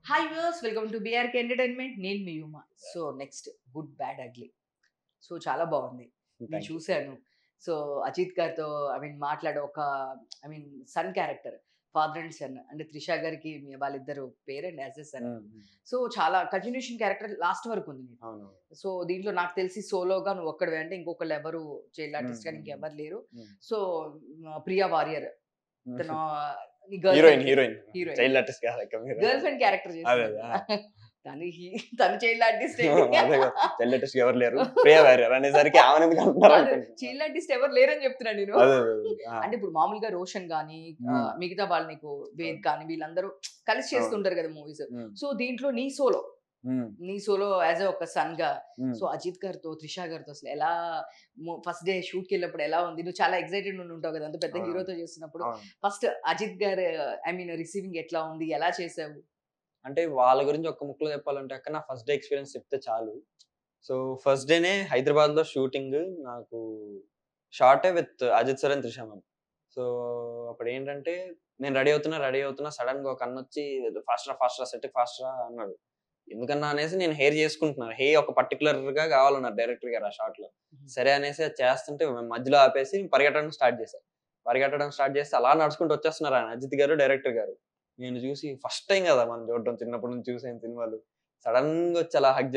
Hi viewers, welcome to BRK entertainment. నేను మీ Yuma. So next good bad ugly. So చాలా బాగుంది, నేను థ్యాంక్ యూ. చూశాను. సో అజిత్ గారితో మాట్లాడే ఒక son character, father and son, అంటే త్రిష గారికి వాళ్ళిద్దరు parent as a son. So చాలా కంటిన్యూషన్ క్యారెక్టర్ లాస్ట్ వరకు ఉంది నీకు. అవును. సో దీంట్లో నాకు తెలిసి సోలోగా నువ్వు ఒక్కడివే, అంటే ఇంకొకళ్ళు ఎవరు చైల్డ్ ఆర్టిస్ట్ కానీ మ్మ్. ఇంకెవరు లేరు. మ్మ్. సో ప్రియా వారియర్ తను హీరోయిన్ హీరోయిన్ చైల్డ్ ఆర్టిస్ట్ కాదక్క మీరు. గర్ల్ ఫ్రెండ్ క్యారెక్టర్ అదే, చేస్తుంది. తను చైల్డ్ ఆర్టిస్ట్ అదే కదా, చైల్డ్ ఆర్టిస్ట్ ఎవరు లేరు, ప్రియా వారియర్ అనేసరికి ఆమెను ఎందుకు అంటున్నారు అనుకుంటున్నా. చైల్డ్ ఆర్టిస్ట్ ఎవరు లేరని చెప్తున్నాను నేను. అదే, అదే, ఆ. అంటే ఇప్పుడు మామూలుగా రోషన్ గానీ మ్మ్. మిగతా వాళ్ళు నీకు వేద్ కానీ వీళ్ళందరూ కలిసి చేస్తుంటారు కదా మూవీస్. మ్మ్. సో దీంట్లో మ్మ్. నీ సోలో యాజ్ ఒక సన్ గా, మ్మ్. సో అజిత్ గారితో త్రిష గారితో అసలు ఎలా ఫస్ట్ డే షూట్ కి వెళ్ళినప్పుడు ఎలా ఉంది? నువ్వు చాలా ఎక్సైటెడ్ ఉండి ఉంటావు కదా అంత పెద్ద అవును. హీరోతో చేస్తున్నప్పుడు. అవును. ఫస్ట్ అజిత్ గారు రిసీవింగ్ ఎట్లా ఉంది, ఎలా చేసావు? అంటే వాళ్ళ గురించి ఒక్క ముక్కలో చెప్పాలంటే అక్క, నా ఫస్ట్ డే ఎక్స్పీరియన్స్ చెప్తే చాలు. సో ఫస్ట్ డేనే హైదరాబాద్ లో షూటింగ్, నాకు షార్టే with Ajith sir and Trisha ma'am. So అప్పుడు ఏంటంటే నేను రెడీ అవుతున్నా సడన్ గా ఒక అన్న వచ్చి ఫాస్ట్ సెట్ ఫాస్ట్ రా అన్నాడు. ఎందుకన్నా అనేసి నేను హెయిర్ చేసుకుంటున్నాను. హెయిర్ ఒక పర్టికులర్ గా కావాలన్నారు డైరెక్టర్ గారు ఆ షాట్ లో. సరే అనేసి అది చేస్తుంటే మధ్యలో ఆపేసి పరిగెట్టడం స్టార్ట్ చేస్తే అలా నడుచుకుంటూ వచ్చేస్తున్నారు ఆయన అజిత్ గారు, డైరెక్టర్ గారు. నేను చూసి ఫస్ట్ టైం కదా మనం చూడటం, చిన్నప్పటి నుంచి చూసాను సినిమాలు. సడన్ గా వచ్చి అలా హగ్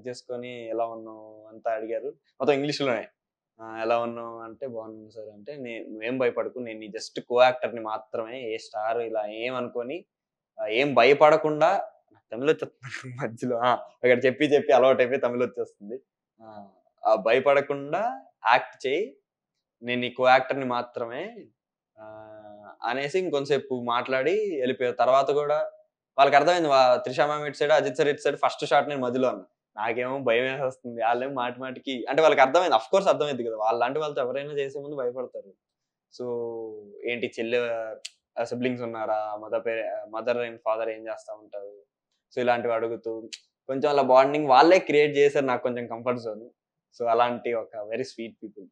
చేసుకొని ఎలా ఉన్నావు అంతా అడిగారు, మొత్తం ఇంగ్లీష్ లోనే. ఎలా ఉన్నావు అంటే బాగున్నాను సార్ అంటే, నువ్వేం భయపడకు, నేను నీ జస్ట్ కో యాక్టర్ ని మాత్రమే, ఏ స్టార్ ఇలా ఏమనుకొని ఏం భయపడకుండా. తమిళ్ వచ్చేస్తుంది మధ్యలో, అక్కడ చెప్పి అలవాటు అయిపోయి తమిళ్ వచ్చేస్తుంది. భయపడకుండా యాక్ట్ చేయి, నేను నీ కో యాక్టర్ ని మాత్రమే అనేసి ఇంకొంతసేపు మాట్లాడి వెళ్ళిపోయారు. తర్వాత కూడా వాళ్ళకి అర్థమైంది, త్రిషా మ్యామ్ ఇటు సైడ్, అజిత్ సార్ ఇటు సైడ్. ఫస్ట్ షాట్ నేను మధ్యలో అన్నా, నాకేమో భయం వేసేస్తుంది. వాళ్ళేమో మాటికి అంటే వాళ్ళకి అర్థమైంది, అఫ్ కోర్స్ అర్థమైంది కదా, వాళ్ళంటే వాళ్ళతో ఎవరైనా చేసే ముందు భయపడతారు. సో ఏంటి చెల్లె సిబ్లింగ్స్ ఉన్నారా, మదర్ అండ్ ఫాదర్ ఏం చేస్తా ఉంటారు, సో ఇలాంటివి అడుగుతూ కొంచెం అలా బాండింగ్ వాళ్ళే క్రియేట్ చేశారు, నాకు కొంచెం కంఫర్ట్ జోన్. సో అలాంటి ఒక very sweet people.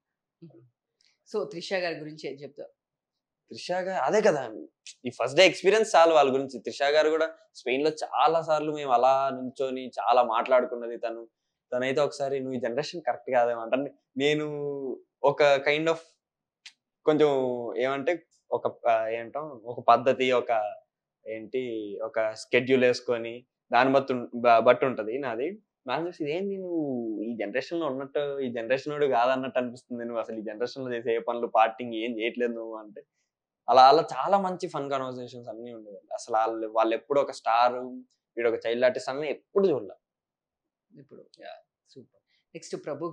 So Trisha గారి గురించి ఏం చెప్తావు? త్రిష గారు అదే కదా, ఈ ఫస్ట్ డే ఎక్స్పీరియన్స్ చాలు వాళ్ళ గురించి. త్రిష గారు కూడా స్పెయిన్ లో చాలా సార్లు మేము అలా నుంచొని చాలా మాట్లాడుకున్నది. తనైతే ఒకసారి నువ్వు ఈ జనరేషన్ కరెక్ట్ కాదేమో అంటే, నేను ఒక కైండ్ ఆఫ్ కొంచెం ఏమంటే ఒక ఏంటాం ఒక పద్ధతి, ఒక స్కెడ్యూల్ వేసుకొని దాన్ని బట్టి ఉంటది నాది. నాకు తెలిసి ఇదేంటి నువ్వు ఈ జనరేషన్ లో ఉన్నట్టు, ఈ జనరేషన్ వాడు కాదన్నట్టు అనిపిస్తుంది, నువ్వు అసలు ఈ జనరేషన్ లో చేసే ఏ పనులు పార్టింగ్ ఏం చేయట్లేదు నువ్వు అంటే. అలా చాలా మంచి ఫన్ కన్వర్సేషన్స్ అన్ని ఉండేవి. అసలు వాళ్ళు ఎప్పుడు ఒక స్టార్, వీడు ఒక చైల్డ్ ఆర్టిస్ట్ అని ఎప్పుడు చూడలే. ఇప్పుడు సూపర్. నెక్స్ట్ ప్రభు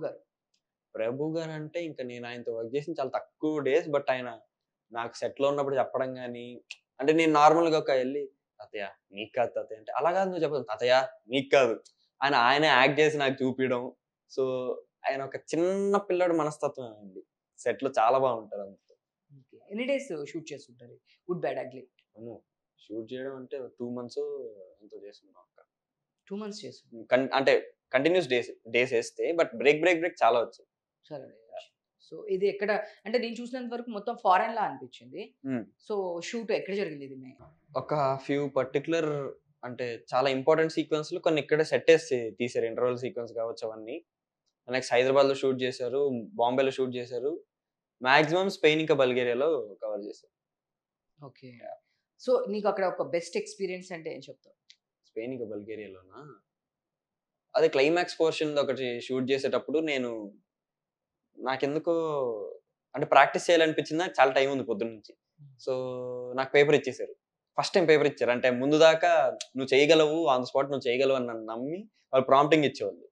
గారు అంటే ఇంకా నేను ఆయనతో వర్క్ చేసిన చాలా తక్కువ డేస్, బట్ ఆయన నాకు సెట్ లో ఉన్నప్పుడు చెప్పడం గానీ, అంటే నేను నార్మల్ గా వెళ్ళి తాతయ్య నీకు కాదు తాతయ్య అంటే, అలా కాదు నువ్వు చెప్పదు తాతయ్య నీకు కాదు, ఆయన యాక్ట్ చేసి నాకు చూపించడం. సో ఆయన ఒక చిన్న పిల్లడు మనస్తత్వం అయింది. సెట్ లో చాలా బాగుంటారు అంత. ఎన్ని డేస్ షూట్ చేస్తుంటారు గుడ్ బ్యాడ్ అగ్లీ? షూట్ చేయడం అంటే 2 months ఎంతో చేస్తున్నాం అక్క. 2 months చేస్తున్నాం అంటే కంటిన్యూస్ డేస్ వేస్తే, బట్ బ్రేక్ చాలా వచ్చాయి. సరే. సో ఇది ఎక్కడ అంటే నేను చూసినంత వరకు మొత్తం ఫారెన్ లా అనిపించింది. సో షూట్ ఎక్కడ జరిగింది ఇది? ఒక ఫ్యూ పర్టికులర్ అంటే చాలా ఇంపార్టెంట్ సీక్వెన్స్లు కొన్ని ఇక్కడే సెట్ వేసి తీసారు, ఇంటర్వల్ సీక్వెన్స్ కావచ్చు అవన్నీ. నెక్స్ట్ హైదరాబాద్ లో షూట్ చేశారు, బాంబేలో షూట్ చేశారు, మాక్సిమం స్పెయిన్ ఇంకా బల్గేరియాలో కవర్ చేశారు. ఓకే. సో నీకు అక్కడ ఒక బెస్ట్ ఎక్స్పీరియన్స్ అంటే ఏం చెప్తావు? స్పెయిన్ ఇంకా బల్గేరియాలోనా, అదే క్లైమాక్స్ పోర్షన్ ఒకటి షూట్ చేసేటప్పుడు నాకెందుకో అంటే ప్రాక్టీస్ చేయాలనిపించింది. నాకు చాలా టైం ఉంది పొద్దున్న నుంచి. సో నాకు పేపర్ ఇచ్చేసారు, ఫస్ట్ టైం పేపర్ ఇచ్చారు. అంటే ముందు దాకా నువ్వు చేయగలవు, ఆన్ ద స్పాట్ నువ్వు చేయగలవు అని నన్ను నమ్మి వాళ్ళు ప్రాంప్టింగ్ ఇచ్చేవాళ్ళు.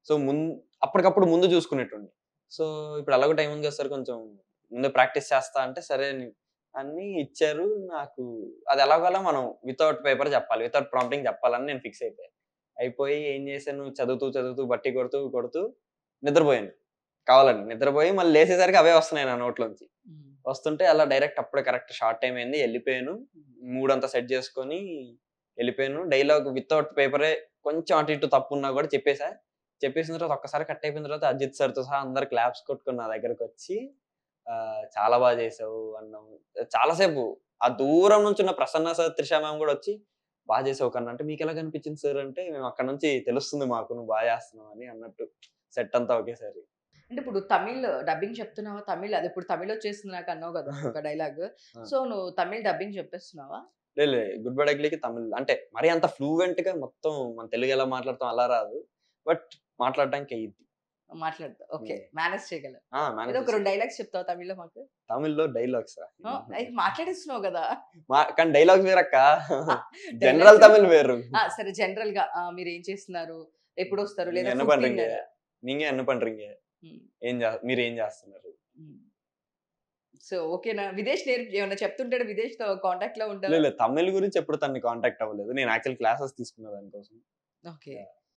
సో అప్పటికప్పుడు ముందు చూసుకునేటండి. సో ఇప్పుడు అలాగో టైం ఉంది కదా సార్, కొంచెం ముందు ప్రాక్టీస్ చేస్తా అంటే సరే అన్ని ఇచ్చారు. నాకు అది ఎలాగోలా మనం వితౌట్ పేపర్ చెప్పాలి, వితౌట్ ప్రాంప్టింగ్ చెప్పాలని నేను ఫిక్స్ అయిపోయి ఏం చేశాను, చదువుతూ బట్టి కొడుతూ నిద్రపోయాను. కావాలండి నిద్రపోయి మళ్ళీ లేచేసరికి అవే వస్తున్నాయి నా నోట్లోంచి. వస్తుంటే అలా డైరెక్ట్ అప్పుడే కరెక్ట్ షార్ట్ టైం అయింది, వెళ్ళిపోయాను. మూడ్ అంతా సెట్ చేసుకొని వెళ్ళిపోయాను. డైలాగ్ వితౌట్ పేపరే, కొంచెం అటు ఇటు తప్పు ఉన్నా కూడా చెప్పేసిన తర్వాత ఒక్కసారి కట్ అయిపోయిన తర్వాత అజిత్ సార్తో సహా అందరు క్లాప్స్ కొట్టుకుని నా దగ్గరకు వచ్చి చాలా బాగా చేసావు అన్నాము. చాలాసేపు ఆ దూరం నుంచి ఉన్న ప్రసన్న సార్, త్రిష మ్యామ్ కూడా వచ్చి బాగా చేసావు కన్నా అంటే మీకు ఎలా కనిపించింది సార్ అంటే మేము అక్కడ నుంచి తెలుస్తుంది మాకు నువ్వు బాగా చేస్తున్నావు అని అన్నట్టు సెట్ అంతా ఒకేసారి. అంటే ఇప్పుడు తమిళ్ డబ్బింగ్ చెప్తున్నావా? తమిళ్ అది ఇప్పుడు తమిళ్ వచ్చేసింది నాకు అన్నావు కదా! ఒక డైలాగ్. ఆ! సో, నువ్వు తమిళ్ డబ్బింగ్ చెప్పేస్తున్నావా? లేదు. 'గుడ్ బై డగ్లీకి' తమిళ్ అంటే మరీ అంత ఫ్లూయెంట్‌గా మొత్తం మన తెలుగు ఎలా మాట్లాడతాం అలా రాదు. బట్ మాట్లాడడానికి అయ్యిద్ది. మాట్లాడతావు. ఓకే. హ్మ్. మేనేజ్ చేయగలవు. ఆ! ఏదో మేనేజ్ ఒక 2 చేస్తా. డైలాగ్స్ చెప్తావా తమిళ్‌లో మాకు? తమిళ్‌లో డైలాగ్సా? అయి మాట్లాడేస్తున్నావు గదా! కానీ డైలాగ్స్ వేరక్క. జనరల్ డైలాగ్స్ తమిళ్ వేరు. సరే జనరల్‌గా మీరేం చేస్తున్నారు? ఎప్పుడొస్తారు? நீங்க లేదా என்ன ఫుడ్ பண்றீங்க? తిన్నారా? நீங்க என்ன பண்றீங்க? హ్మ్. మీరేం చేస్తున్నారు? హ్మ్. సో, ఓకేనా? విదేశ్ ఏమన్నా చెప్తుంటాడా? విదేశ్‌తో కాంటాక్ట్‌లో ఉంటావా? లేదు. తమిళ్ గురించి ఎప్పుడు తనని కాంటాక్ట్ అవ్వలేదు. నేను యాక్చువల్ క్లాసెస్ తీసుకున్నా దాని కోసం. ఓకే.